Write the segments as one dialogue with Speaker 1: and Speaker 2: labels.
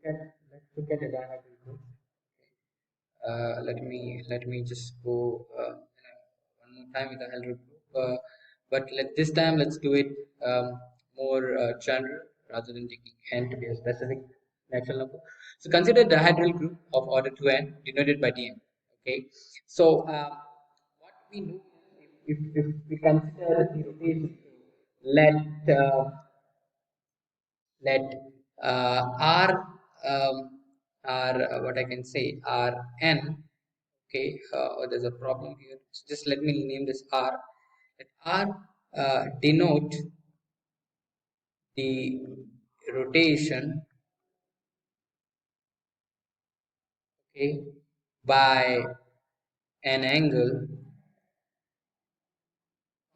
Speaker 1: let's look at a dihedral group. Let me just go one more time with the hydrogen group. But this time let's do it more general rather than taking n to be a specific natural number. So consider the hydrogen group of order 2n denoted by dn. Okay. So what we do is if we consider the rotation, let uh, let r what I can say rn. Okay, there's a problem here. So just let me name this r. Let r denote the rotation, okay, by an angle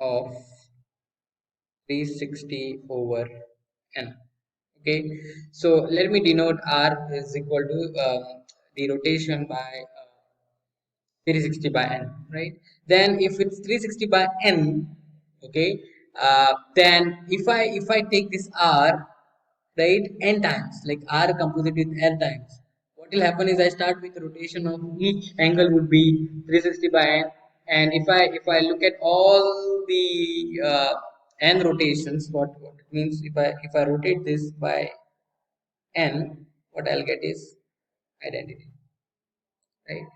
Speaker 1: of 360 over n. Okay, so let me denote r is equal to the rotation by 360 by n, right? Then if it's 360 by n, okay, then if I take this r, right, n times, like r composite with n times, what will happen is I start with rotation of each angle would be 360 by n. And if I look at all the n rotations, what it means, if I rotate this by n, what I'll get is identity, right?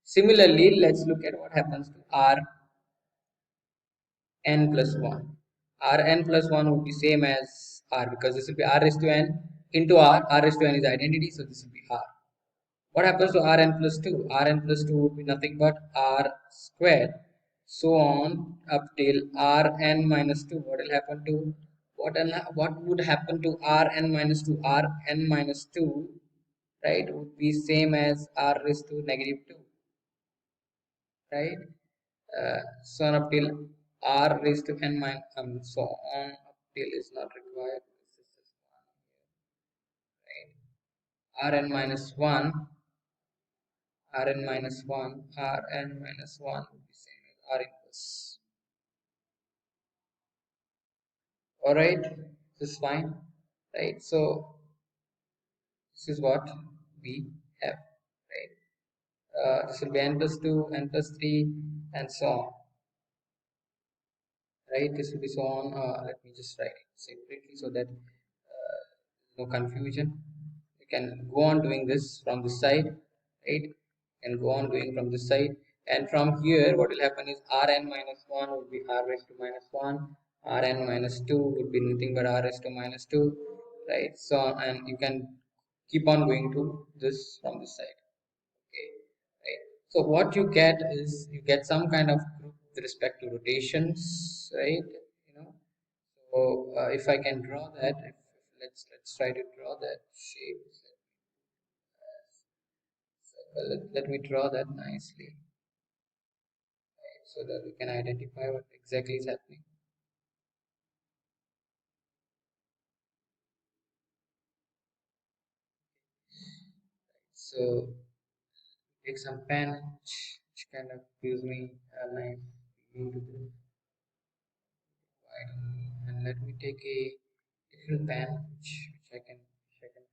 Speaker 1: Similarly, let's look at what happens to r n plus 1. Rn plus 1 would be same as r, because this will be r raised to n into r raised to n is identity, so this will be r. What happens to Rn plus 2? Rn plus 2 would be nothing but r square, so on up till Rn minus 2. What will happen to what would happen to Rn minus 2? Rn minus 2, right, would be same as r raised to negative 2, right? So on up till r raised to n minus so on up till is not required. This is just one, right? Rn minus 1, Rn minus 1, Rn minus 1 would be same as R inverse. Alright, this is fine, right? So this is what we have, right? This will be n plus 2, n plus 3, and so on, right? This will be so on. Let me just write it separately so that no confusion. You can go on doing this from this side, right? And go on doing from this side, and from here what will happen is Rn minus 1 would be r raised to minus 1, Rn minus 2 would be nothing but r raised to minus 2, right? So and you can keep on going to this from this side, okay, right? So what you get is you get some kind of group with respect to rotations, right? You know, so if I can draw that, if let's try to draw that shape. So let me draw that nicely, right, so that we can identify what exactly is happening. So take some pen which kind of gives me a nice feeling to this, and let me take a different pen which I can kind of,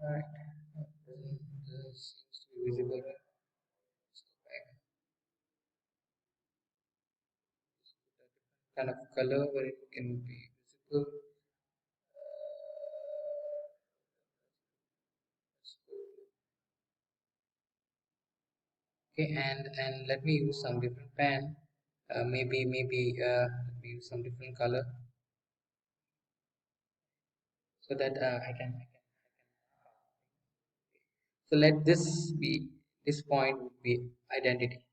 Speaker 1: alright, doesn't seems to be visible here. Let's go back. Just put a different kind of color where it can be visible. Let's go. Okay, and let me use some different pen. Maybe let me use some different color so that I can. So let this point would be identity.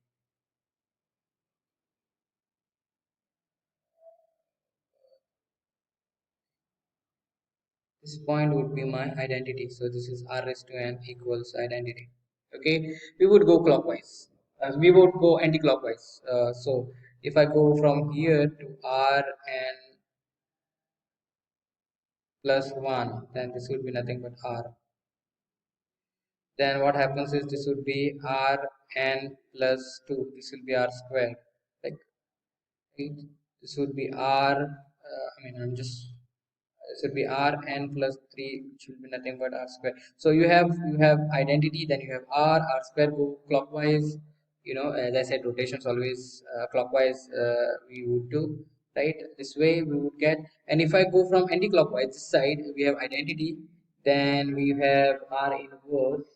Speaker 1: This point would be my identity. So this is r raised to n equals identity. Okay, we would go clockwise. We would go anti-clockwise. So if I go from here to r n plus 1, then this would be nothing but r. Then what happens is this would be r n plus 2. This will be r square. Like, right? This would be r. I mean, I'm just should be Rn plus 3, which will be nothing but R square. So you have identity, then you have R square go clockwise. As I said, rotations always clockwise we would do, right? This way we would get, and if I go from anti-clockwise this side, we have identity, then we have R inverse,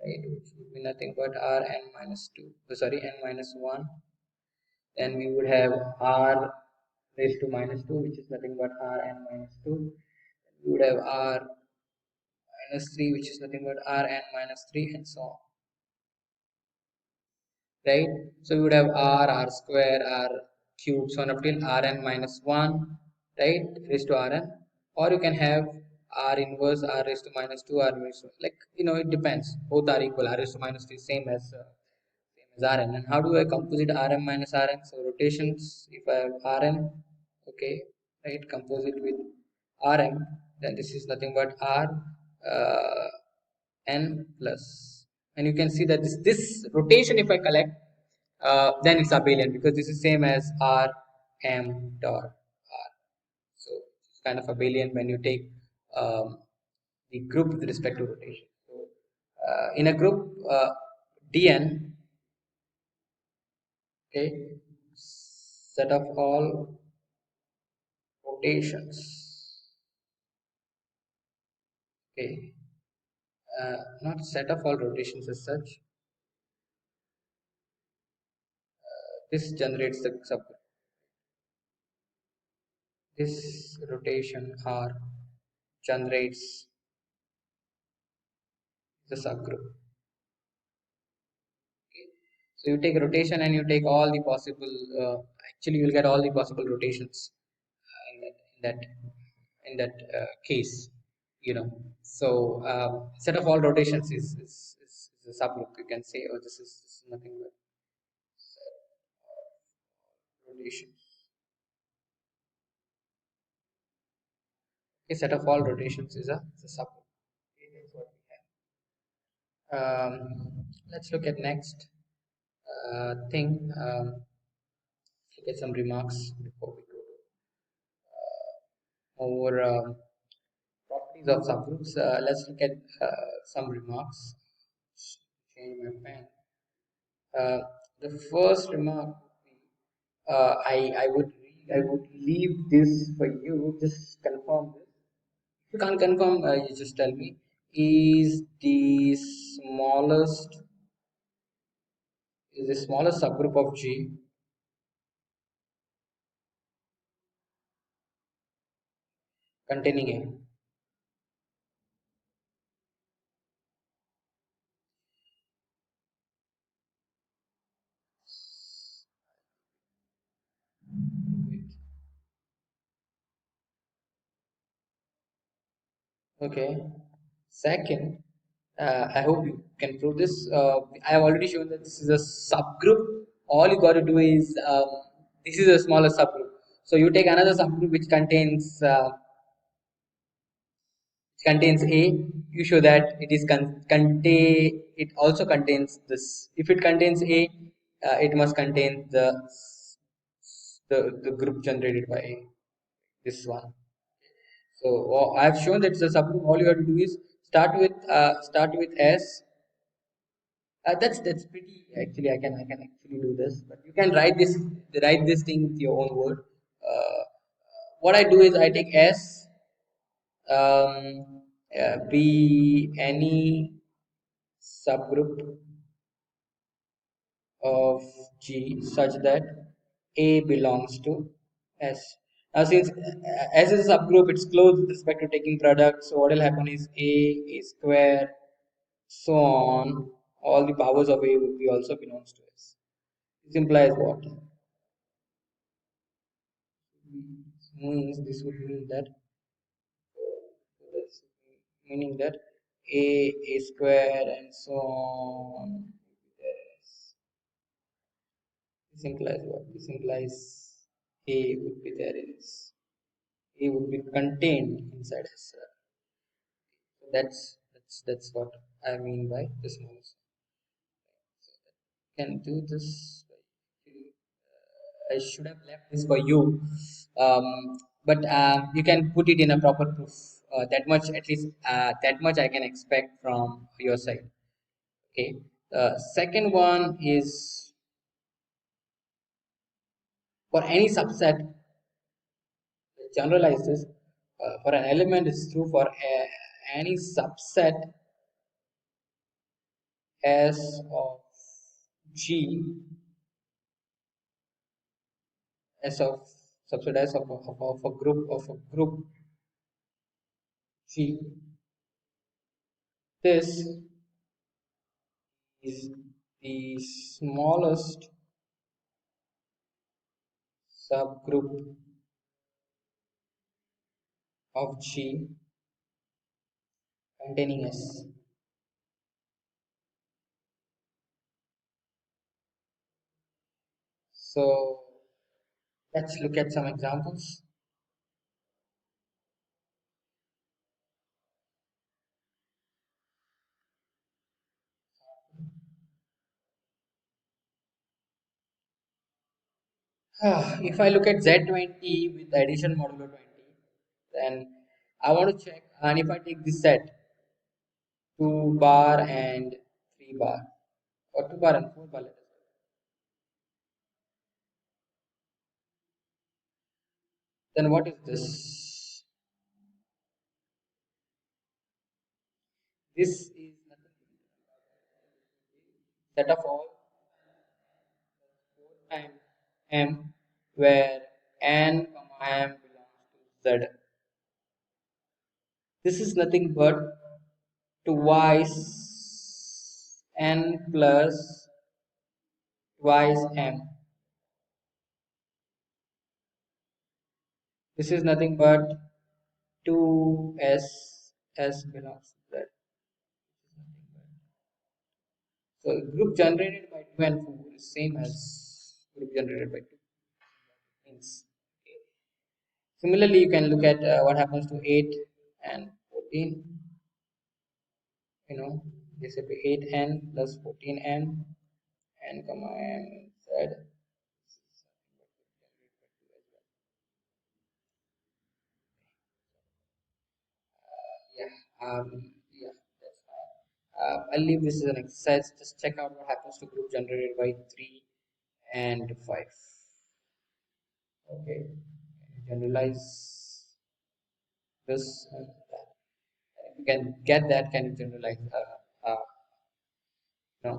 Speaker 1: right, which would be nothing but Rn minus 2, sorry, n minus 1. Then we would have R raised to minus 2, which is nothing but Rn minus 2. We would have R minus 3, which is nothing but Rn minus 3, and so on, right? So we would have R square, R cube, so on up till Rn minus 1, right, raised to Rn. Or you can have R inverse, R raised to minus 2, R raised to, like, it depends. Both are equal. R raised to minus 3, same as Rn. And how do I composite Rm minus Rn? So rotations, if I have Rn, okay, right, composite with Rm, then this is nothing but R n plus, and you can see that this rotation, if I collect, then it's abelian, because this is same as R m dot R. So it's kind of abelian when you take the group with respect to rotation. So in a group Dn, okay, set of all rotations, okay, not set of all rotations as such, this generates the subgroup. This rotation R generates the subgroup. Okay. So you take rotation and you take all the possible. Actually, you will get all the possible rotations in that case. So set of all rotations is a subgroup. You can say, oh, this is nothing but rotations. A set of all rotations is a subgroup. Okay, that's what we have. Let's look at next thing. Look at some remarks before we go over properties of subgroups. Let's look at some remarks. Change my pen. Uh, the first remark would be, I would leave this for you. Just confirm this. If you can't confirm, you just tell me. Is the smallest is the smallest subgroup of G containing A? Okay. Second, I hope you can prove this. I have already shown that this is a subgroup. All you got to do is, this is a smaller subgroup. So you take another subgroup which contains A. You show that it is contain. It also contains this. If it contains A, it must contain the group generated by A. This one. So I've shown that it's a subgroup. All you have to do is start with S. That's pretty. Actually, I can actually do this, but you can write this thing with your own word. What I do is I take S, be any subgroup of G such that A belongs to S. Now, since S is a subgroup, it's closed with respect to taking product. So what will happen is A square, so on. All the powers of A would be also belongs to S. This implies what? This meaning that A square and so on. Yes. This implies what? This implies A would be there in S. A would be contained inside S. So that's what I mean by the smallest. So can do this. I should have left this for you. Um, but you can put it in a proper proof. That much, at least, that much I can expect from your side. Okay. Second one is for any subset, generalize this. For an element, it's true for any subset S of G, S of subset S of a group G. This is the smallest subgroup of G containing S. So let's look at some examples. If I look at Z20 with addition modulo 20, then I want to check, and if I take this set 2 bar and 3 bar, or 2 bar and 4 bar, let us say, then what is this? This is nothing but set of all 4 times M, where N, M belongs to Z. This is nothing but twice N plus twice M. This is nothing but 2S, S belongs to Z. So group generated by 2 and 4 is same as group generated by 2. Means, okay. Similarly, you can look at what happens to 8 and 14. You know, this will be 8n plus 14n, n comma m z. Yeah, yeah, that's fine. I'll leave this as an exercise. Just check out what happens to group generated by 3 and 5. Okay, generalize this and that. If you can get that, can you generalize? No,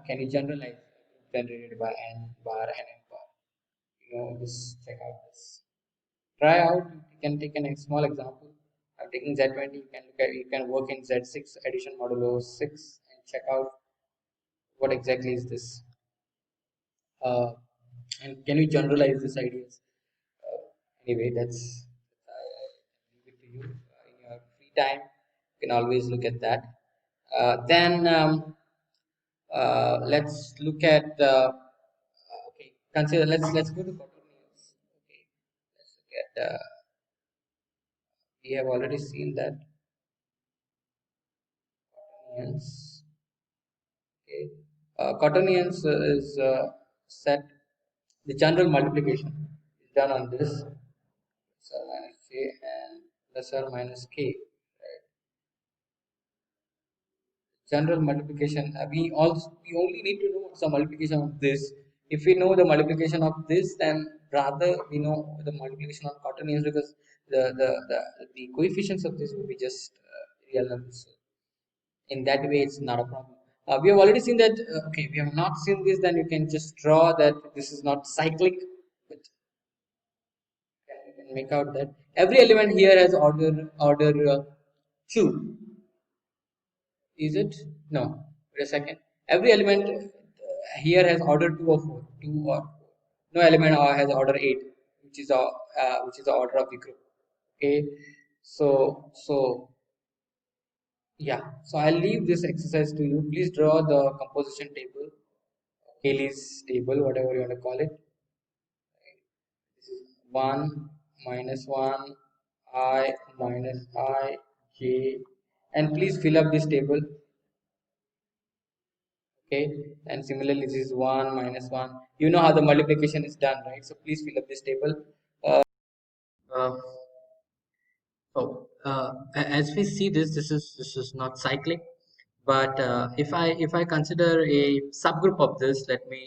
Speaker 1: can you generalize generated by n bar and n bar? Just check out this. Try out. You can take a small example. I'm taking Z20. You can look at. You can work in Z6 addition modulo 6 and check out what exactly is this. And can we generalize these ideas? Anyway, that's I leave it to you in your free time. You can always look at that. Then let's look at okay. Consider let's go to quaternions. Okay, let's look at we have already seen that quaternions. Okay, quaternions is set the general multiplication is done on this plus or minus j and plus or minus k. Right? General multiplication. We only need to know what's the multiplication of this. If we know the multiplication of this, then rather we know the multiplication of quaternions because the coefficients of this will be just real numbers. So in that way, it's not a problem. We have already seen that. Okay, we have not seen this. Then you can just draw that this is not cyclic, but you can make out that every element here has order two. Is it? No. Wait a second. Every element here has order 2 or 4. 2 or 4. No element has order 8, which is the order of the group. Okay. So yeah. So I'll leave this exercise to you. Please draw the composition table, Haley's table, whatever you want to call it. This is 1 minus 1, I minus I, J, and please fill up this table. Okay, and similarly this is 1 minus 1. You know how the multiplication is done, right? So please fill up this table. as we see this is not cyclic, but if I consider a subgroup of this, let me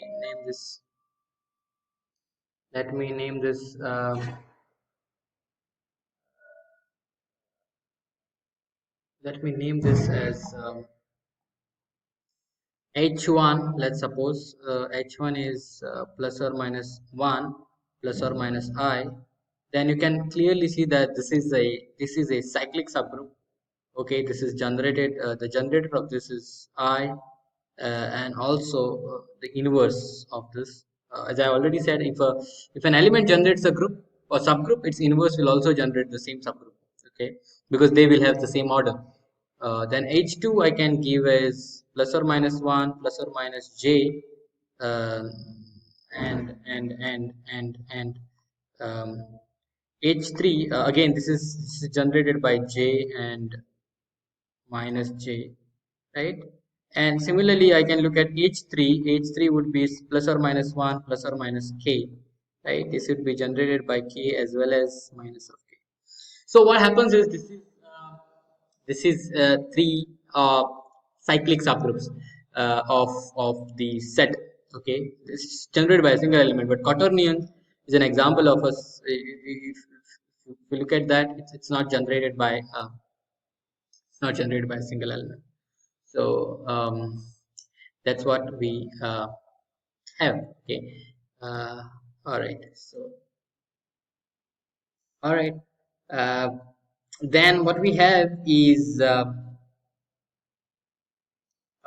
Speaker 1: name this as H1. Let's suppose H1 is plus or minus 1 plus or minus I. Then you can clearly see that this is a cyclic subgroup. Okay, this is generated, the generator of this is I, and also the inverse of this. As I already said, if an element generates a group or subgroup, its inverse will also generate the same subgroup. Okay, because they will have the same order. Then H2 I can give as plus or minus 1 plus or minus j, um, and um, H3, again this is generated by j and minus j, right? And similarly, I can look at H3. H3 would be plus or minus 1 plus or minus k, right? This would be generated by k as well as minus of k. So what happens is this is three cyclic subgroups of the set. Okay, this is generated by a single element, but quaternion is an example of us. If you look at that, it's not generated by a single element. So that's what we have. Okay. uh, all right, so all right, uh, then what we have is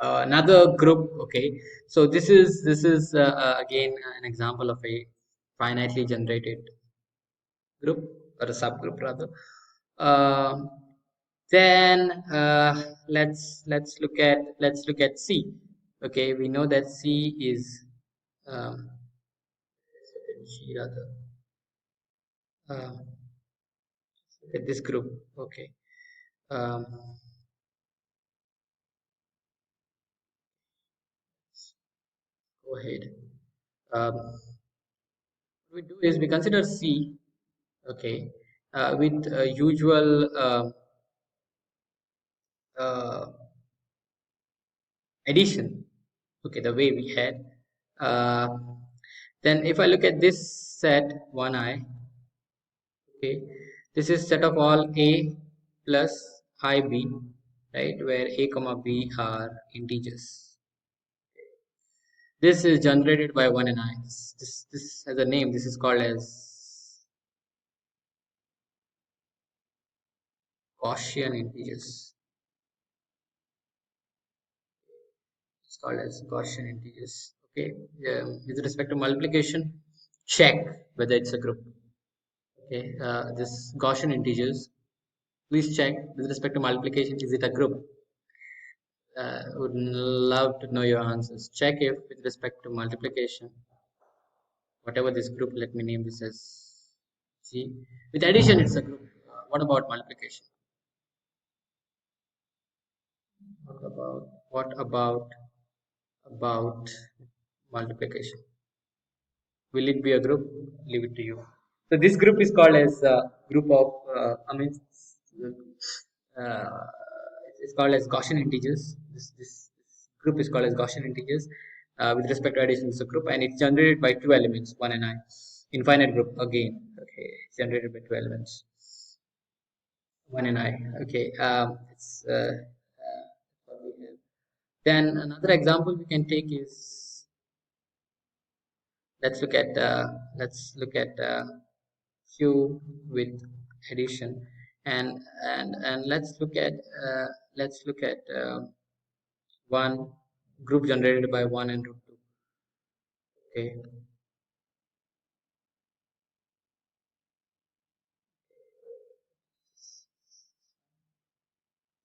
Speaker 1: another group. Okay, so this is again an example of a finitely generated group, or a subgroup rather. uh, then let's look at C. Okay, we know that C is um, G rather. uh, at this group. Okay, um, go ahead. What we do is we consider C. Okay, with usual uh, addition. Okay, the way we had. Uh, then if I look at this set 1i, okay, this is set of all a plus ib, right, where a comma b are integers. This is generated by 1 and I. This has a name. This is called as Gaussian integers. It's called as Gaussian integers. Okay. With respect to multiplication, check whether it's a group. Okay. This Gaussian integers. Please check with respect to multiplication. Is it a group? Would love to know your answers. Check if with respect to multiplication, whatever this group, let me name this as G. With addition, it's a group. What about multiplication? What about multiplication? Will it be a group? Leave it to you. So this group is called as group of uh, it's called as Gaussian integers. This group is called as Gaussian integers. With respect to addition, it's a group, and it's generated by two elements, 1 and I. Infinite group again. Okay, it's generated by two elements, 1 and I. Okay, it's what we have. Then another example we can take is, let's look at Q with addition, and let's look at one group generated by 1 and root 2. Okay,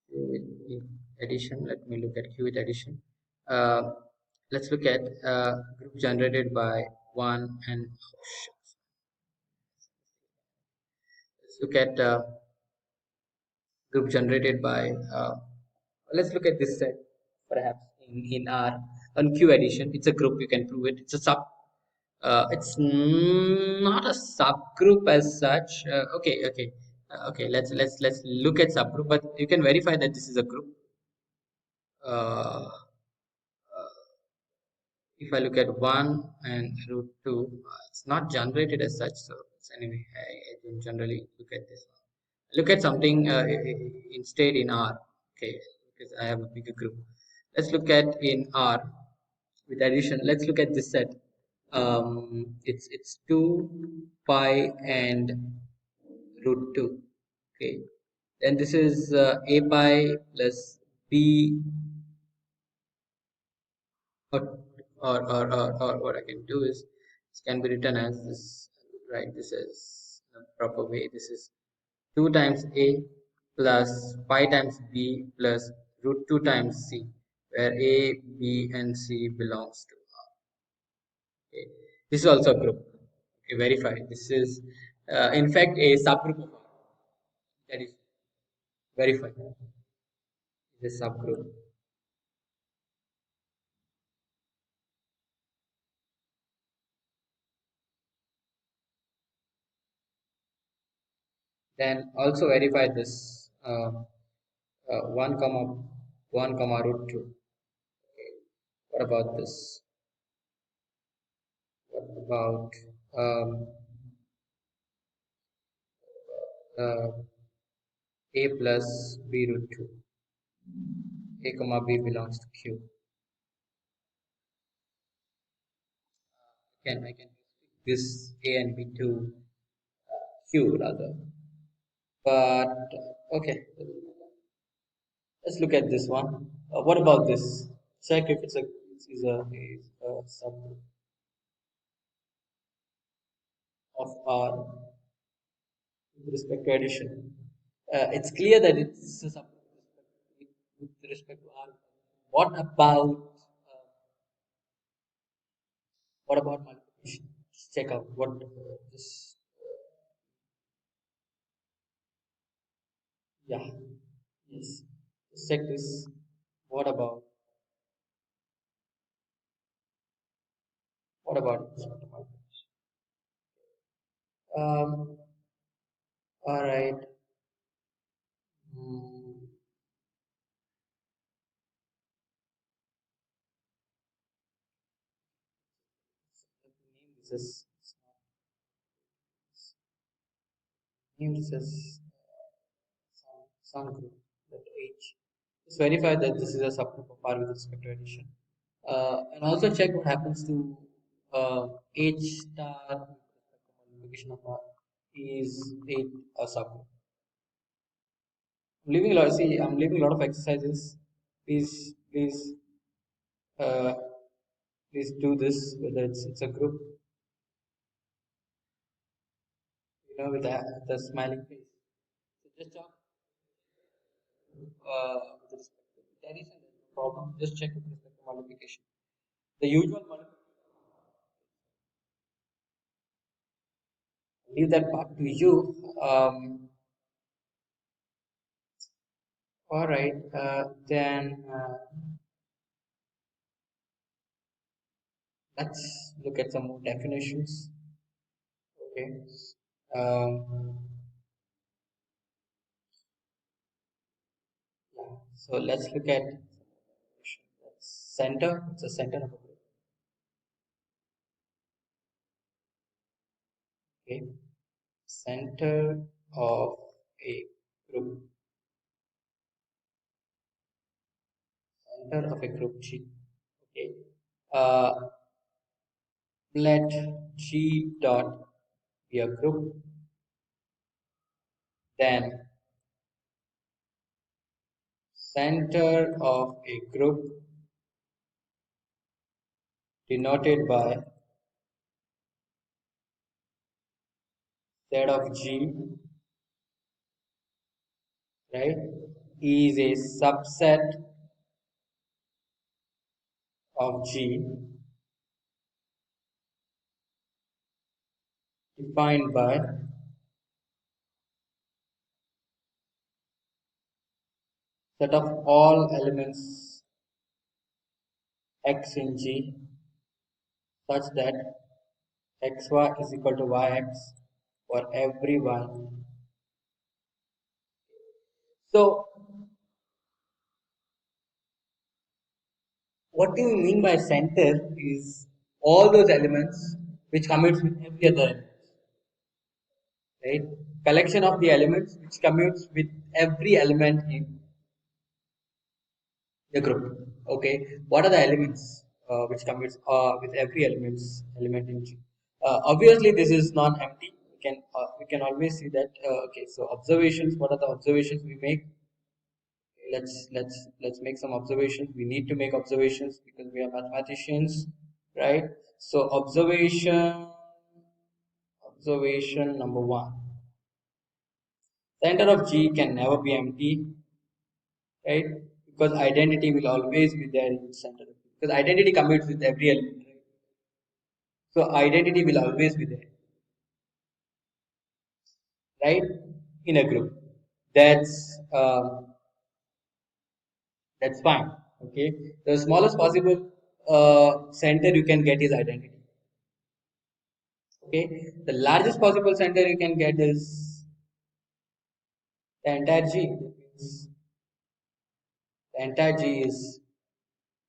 Speaker 1: Q with addition. Let me look at Q with addition. Uh, let's look at group generated by 1 and let's look at group generated by let's look at this set perhaps in R on Q addition. It's a group, you can prove it. It's a sub. It's not a subgroup as such. Okay, okay. Okay, let's look at subgroup, but you can verify that this is a group. Uh, if I look at 1 and root 2, it's not generated as such. So it's anyway, I don't generally look at this one. Look at something instead in R. Okay, because I have a bigger group. Let's look at in R with addition. Let's look at this set. It's 2 pi and root 2. Okay, then this is a pi plus b, or, or what I can do is this can be written as this, right? This is the proper way. This is 2 times a plus pi times b plus root 2 times c, where a, b, and c belongs to R. Okay. This is also a group. Okay, verify. This is in fact a subgroup of R. That is verified. This subgroup. Then also verify this 1 comma 1 comma root 2. What about this? What about uh, a plus b root 2? A comma b belongs to q. I can this a and b to q rather. But okay, let's look at this one. What about this? Check if it's a is a subgroup of R with respect to addition. It's clear that it's a subgroup with respect to R. What about what about multiplication? Just check out what this. Yeah, yes. Just check this. What about multiplication? Um. All right. Hmm. Name this as name this as some group that H. Just verify that this is a subgroup of R with respect to addition. And also check what happens to H star with respect to multiplication of R. Is it a subgroup? I'm leaving a lot of exercises. Please, uh, please do this. Whether it's a group, with the smiling face. So just talk with respect to addition. There's no problem. Just check with respect to multiplication. The usual multiplication. Leave that part to you. All right. Then let's look at some more definitions. Okay. Um, yeah. So let's look at center. It's a center of a group. Okay. Center of a group. Center of a group G. Okay. Uh, let G dot be a group. Then center of a group denoted by Z of G, right, is a subset of G defined by set of all elements x in G such that xy is equal to yx for every y So what do you mean by center is all those elements which commutes with every other element, right? Collection of the elements which commutes with every element in the group. Okay, what are the elements which commutes with every element in G? Obviously, this is non-empty. We can always see that. Okay, so observations. What are the observations we make? Let's make some observations. We need to make observations because we are mathematicians, right? So observation number one. Center of G can never be empty, right? Because identity will always be there in the center. Because identity commutes with every element, right? So identity will always be there, right? In a group. That's that's fine. Okay. The smallest possible center you can get is identity. Okay. The largest possible center you can get is the entire G. That means the entire G is.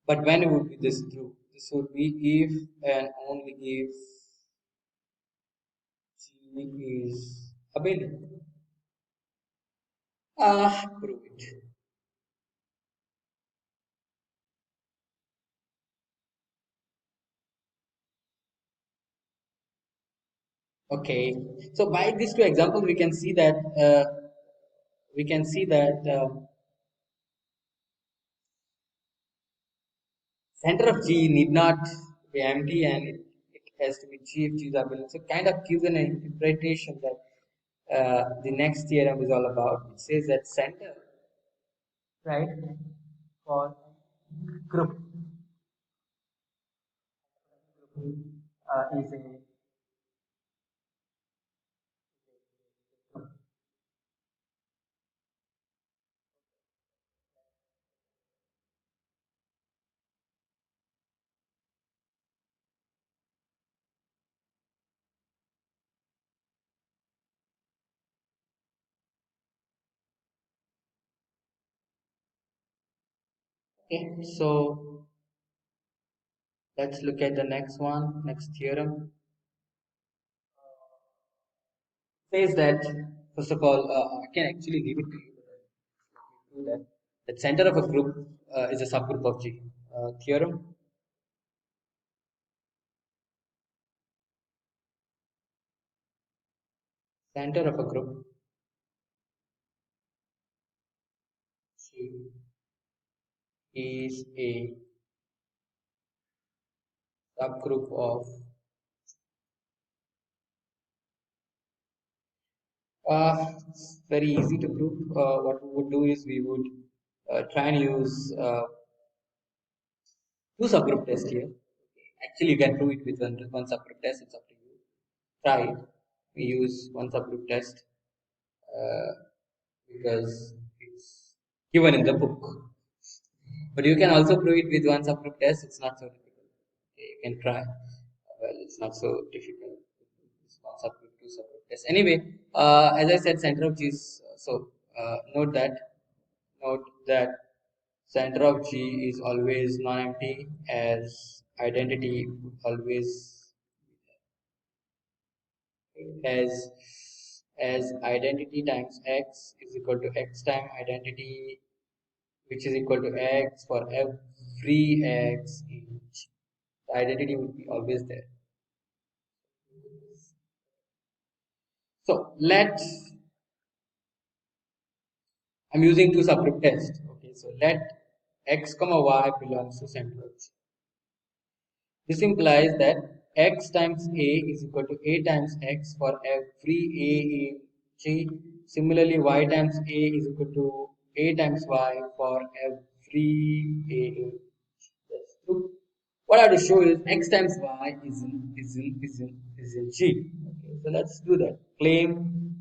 Speaker 1: But when would be this true? This would be if and only if G is available. Prove it. Okay. So by these two examples, we can see that center of G need not be empty and it has to be G if G is available. So kind of gives an interpretation that the next theorem is all about. It says that center, right, for group is a okay. So let's look at the next one, next theorem. Says that first of all, I can actually give it to you. Do that. The center of a group is a subgroup of G. Theorem. Center of a group G is a subgroup of. It's very easy to prove. What we would do is we would try and use two subgroup test here. Actually, you can prove it with one subgroup test. It's up to you. Try it. We use one subgroup test uh, because it's given in the book. But you can also prove it with one subgroup test. It's not so difficult. Okay, you can try. Well, it's not so difficult. It's one subgroup, two subgroup tests. Anyway, as I said, center of G is note that note that center of G is always non-empty as identity always as identity times x is equal to x time identity which is equal to x for every x each. The identity would be always there. So I'm using two subgroup tests. Okay, so let x comma y belongs to center of G. This implies that x times a is equal to a times x for every a in G. Similarly, y times a is equal to a times y for every a in G. That's true. What I have to show is x times y is in G. Okay, so let's do that. Claim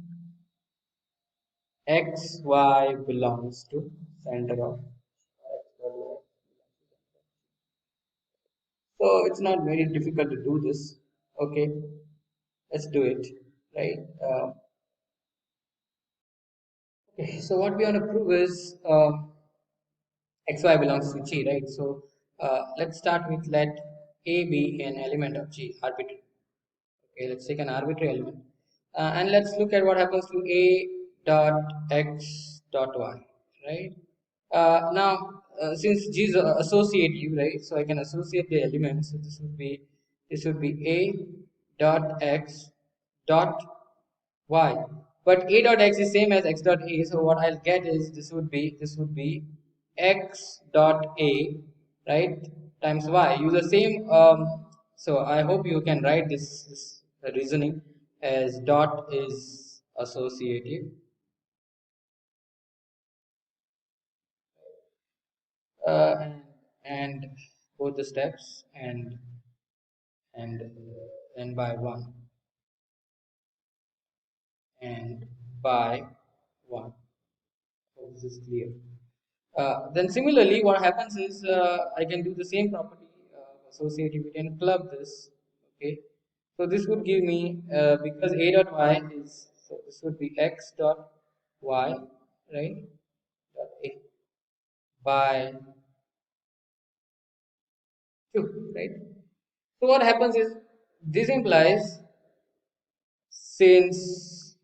Speaker 1: x y belongs to center of x. So it's not very difficult to do this. Okay, let's do it. Right. Okay, so what we want to prove is xy belongs to G, right? So let's start with let A be an element of G, arbitrary. Okay, let's take an arbitrary element. And let's look at what happens to A dot X dot Y, right? Now, since G is associative, right? So I can associate the elements. So this would be A dot X dot Y. But A dot X is same as X dot A. So what I'll get is this would be X dot A, right, times Y. Use the same. So I hope you can write this reasoning as dot is associative, and, and both the steps and and by one and by one. Hope this is clear. Then similarly, what happens is I can do the same property associativity and club this. Okay, so this would give me because a dot y is, so this would be x dot y, right, dot a by 2, right. So what happens is this implies since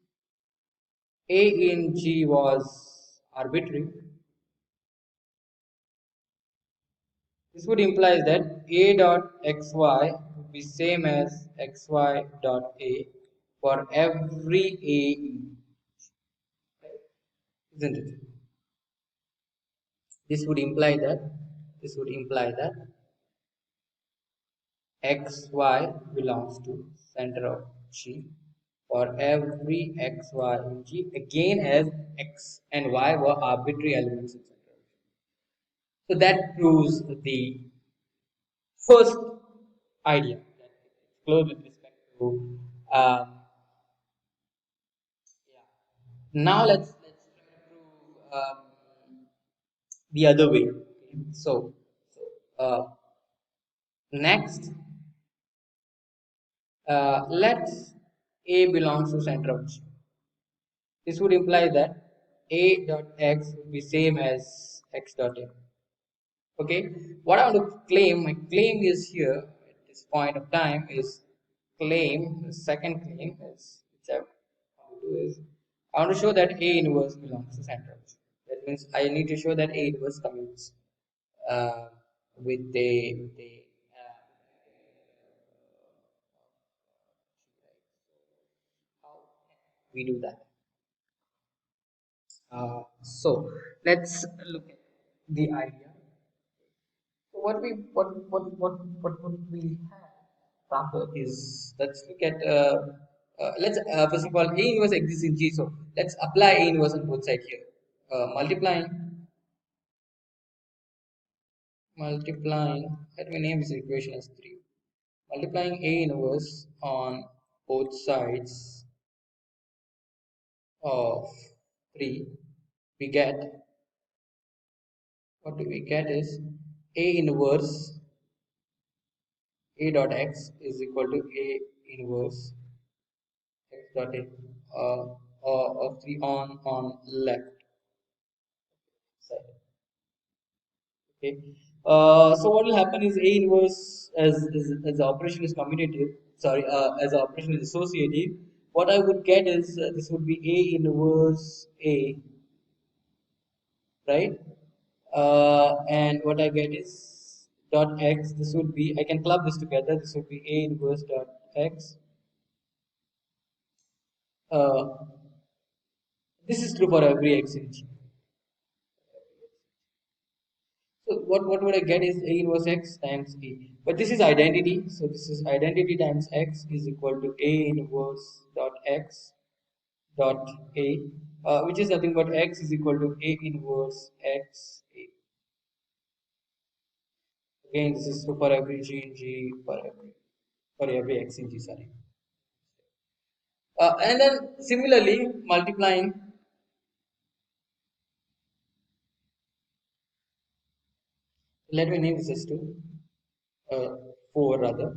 Speaker 1: a in G was arbitrary, this would imply that A dot xy would be same as xy dot A for every A, isn't it? This would imply that xy belongs to center of G for every xy in G, again as x and y were arbitrary elements in center of G. So that proves the first idea that it's close with respect to um, yeah. Now let's try to prove the other way. Okay. So next, let A belongs to center of G. This would imply that A dot x would be same as x dot a. Okay. What I want to claim, my claim is here at this point of time is claim. The second claim is which I want to do is I want to show that A inverse belongs to center of G. That means I need to show that A inverse commutes uh, with a how we do that. So let's look at the idea. So what would we have proper is, let's look at let's first of all A inverse exists in G. So let's apply A inverse on both sides here. Multiplying, let me name this equation as 3. Multiplying A inverse on both sides of 3, we get, what do we get is A inverse A dot x is equal to A inverse x dot a of 3 on left side. Okay. So what will happen is A inverse as the operation is commutative. Sorry, as the operation is associative. What I would get is this would be A inverse A, right? And what I get is dot x. This would be, I can club this together. This would be A inverse dot x. Uh, this is true for every x in G. So what would I get is A inverse x times A. But this is identity. So this is identity times x is equal to A inverse dot x dot A, which is nothing but x is equal to A inverse x A. Again, this is true for every G in G, for every x in G, sorry. And then similarly multiplying, let me name this as 2, 4 rather.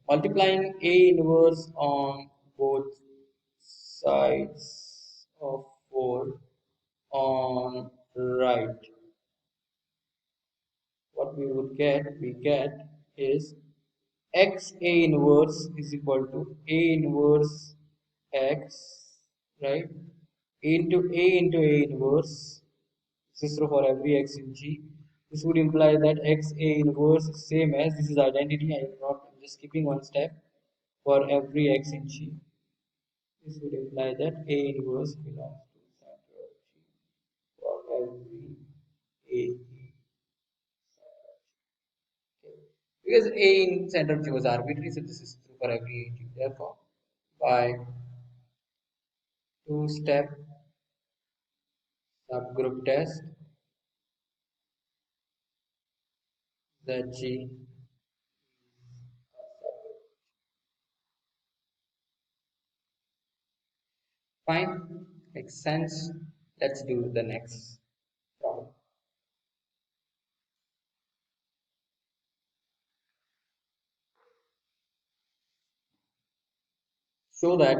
Speaker 1: Multiplying A inverse on both sides of 4, on right, what we get is x A inverse is equal to A inverse x, right? Into A inverse. This is true for every x in G. This would imply that x A inverse is same as, this is identity. I'm just skipping one step, for every x in G. This would imply that A inverse belongs to center of G for every A in center of G. Okay. Because A in center of G was arbitrary, so this is true for every A in G. Therefore, by two-step subgroup test, that G. Fine, makes sense. Let's do the next problem. Show that